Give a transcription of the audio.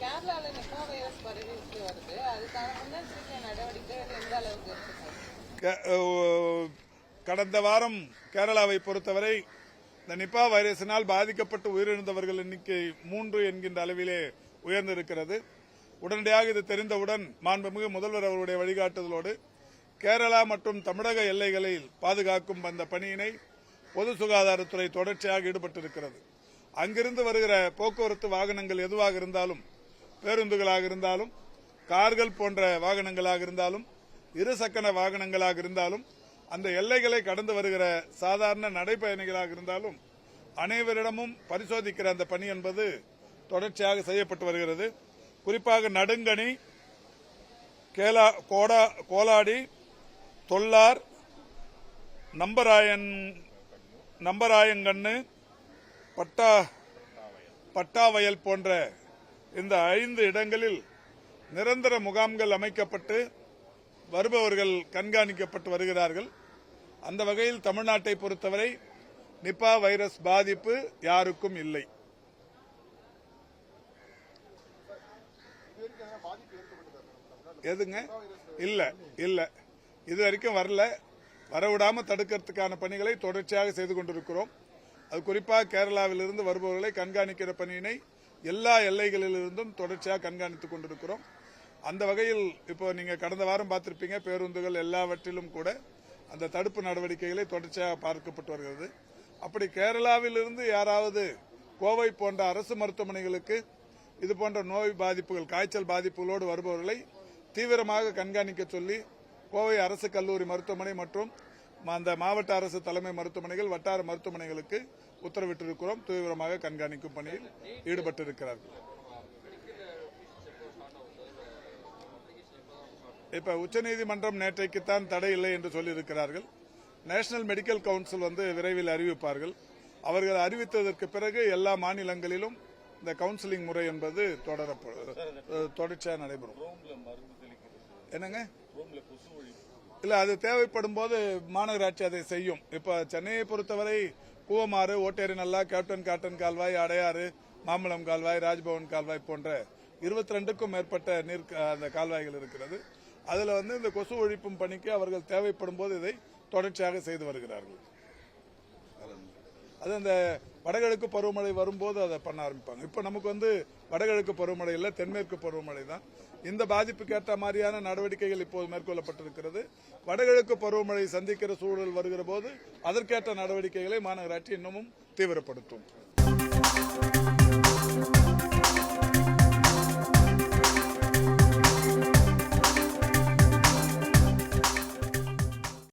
கேரளால Nipah virus பரவிட்டு வருது, அதுக்கான முன்னெச்சரிக்கை நடவடிக்கைகள் எந்த அளவுக்கு இருக்கு? கடந்த வாரம் கேரளாவை பொறுத்தவரை இந்த நிபா வைரஸினால் பாதிக்கப்பட்டு உயிரிழந்தவர்கள் எண்ணிக்கை 3 என்கின்ற அளவிலே உயர்ந்திருக்கிறது. உடனடியாக இது தெரிந்தவுடன் மாண்புமிகு முதல்வர் அவருடைய வழிகாட்டுதலோடு கேரளா மற்றும் தமிழக எல்லைகளில் பாதுகாக்கும் அந்த பணியினை பொது சுகாதாரத்துறை தொடர்ச்சியாக ஈடுபட்டிருக்கிறது. அங்கிருந்து வருகிற போக்குவரத்து வாகனங்கள் எதுவாக இருந்தாலும், பேருந்துகளாக இருந்தாலும், கார்கள் போன்ற வாகனங்களாக இருந்தாலும், இருசக்கர வாகனங்களாக இருந்தாலும், அந்த எல்லைகளை கடந்து வருகிற சாதாரண நடைபயணிகளாக இருந்தாலும் அனைவரிடமும் பரிசோதிக்கிற அந்த பணி என்பது தொடர்ச்சியாக செய்யப்பட்டு வருகிறது. குறிப்பாக நடுங்கணி, கோலாடி, தொல்லார், நம்பராயங்கண்ணு, பட்டாவயல் போன்ற இந்த 5 இடங்களில் நிரந்தர முகாம்கள் அமைக்கப்பட்டு வருபவர்கள் கண்காணிக்கப்பட்டு வருகிறார்கள். அந்த வகையில் தமிழ்நாட்டை பொறுத்தவரை நிபா வைரஸ் பாதிப்பு யாருக்கும் இல்லை. எதுங்க? இல்ல இதுவரைக்கும் வரல. வரவிடாம தடுக்கிறதுக்கான பணிகளை தொடர்ச்சியாக செய்து கொண்டிருக்கிறோம். அது குறிப்பாக கேரளாவிலிருந்து வருபவர்களை கண்காணிக்கிற பணியினை எல்லா எல்லைகளிலிருந்தும் தொடர்ச்சியாக கண்காணித்துக் கொண்டிருக்கிறோம். அந்த வகையில் இப்போ நீங்க கடந்த வாரம் பார்த்திருப்பீங்க, பேருந்துகள் எல்லாவற்றிலும் கூட அந்த தடுப்பு நடவடிக்கைகளை தொடர்ச்சியாக பார்க்கப்பட்டு வருகிறது. அப்படி கேரளாவிலிருந்து யாராவது கோவை போன்ற அரசு மருத்துவமனைகளுக்கு இது போன்ற நோய் பாதிப்புகள், காய்ச்சல் பாதிப்புகளோடு வருபவர்களை தீவிரமாக கண்காணிக்க சொல்லி கோவை அரசு கல்லூரி மருத்துவமனை மற்றும் அந்த மாவட்ட அரசு தலைமை மருத்துவமனைகள், வட்டார மருத்துவமனைகளுக்கு உத்தரவிட்டிருக்கிறோம். தீவிரமாக கண்காணிக்கும் பணியில் ஈடுபட்டிருக்கிறார்கள். இப்ப உச்சநீதிமன்றம் நேற்றைக்குத்தான் தடை இல்லை என்று சொல்லியிருக்கிறார்கள். நேஷனல் மெடிக்கல் கவுன்சில் விரைவில் அறிவிப்பார்கள். அவர்கள் அறிவித்ததற்கு பிறகு எல்லா மாநிலங்களிலும் இந்த கவுன்சிலிங் முறை என்பது தொடர்ச்சியாக நடைபெறும். என்னங்க? இல்ல, அது தேவைப்படும் போது மாநகராட்சி அதை செய்யும். இப்ப சென்னையை பொறுத்தவரை கூவமாறு, ஓட்டேரி நல்லா, கேப்டன் காட்டன் கால்வாய், அடையாறு, மாம்பழம் கால்வாய், ராஜ்பவன் கால்வாய் போன்ற 22க்கும் மேற்பட்ட நீர் அந்த கால்வாய்கள் இருக்கிறது. அதுல இந்த கொசு ஒழிப்பும் பணிக்கு அவர்கள் தேவைப்படும் போது இதை தொடர்ச்சியாக செய்து வருகிறார்கள். அது அந்த வடகிழக்கு பருவமழை வரும்போது அதை பண்ண ஆரம்பிப்பாங்க. இப்ப நமக்கு வடகிழக்கு பருவமழை இல்ல, தென்மேற்கு பருவமழை தான். இந்த பாதிப்புக்கு ஏற்ற மாதிரியான நடவடிக்கைகள் இப்போது மேற்கொள்ளப்பட்டிருக்கிறது. வடகிழக்கு பருவமழை சந்திக்கிற சூழல் வருகிற போது அதற்கேற்ற நடவடிக்கைகளை மாநகராட்சி இன்னமும் தீவிரப்படுத்தும்.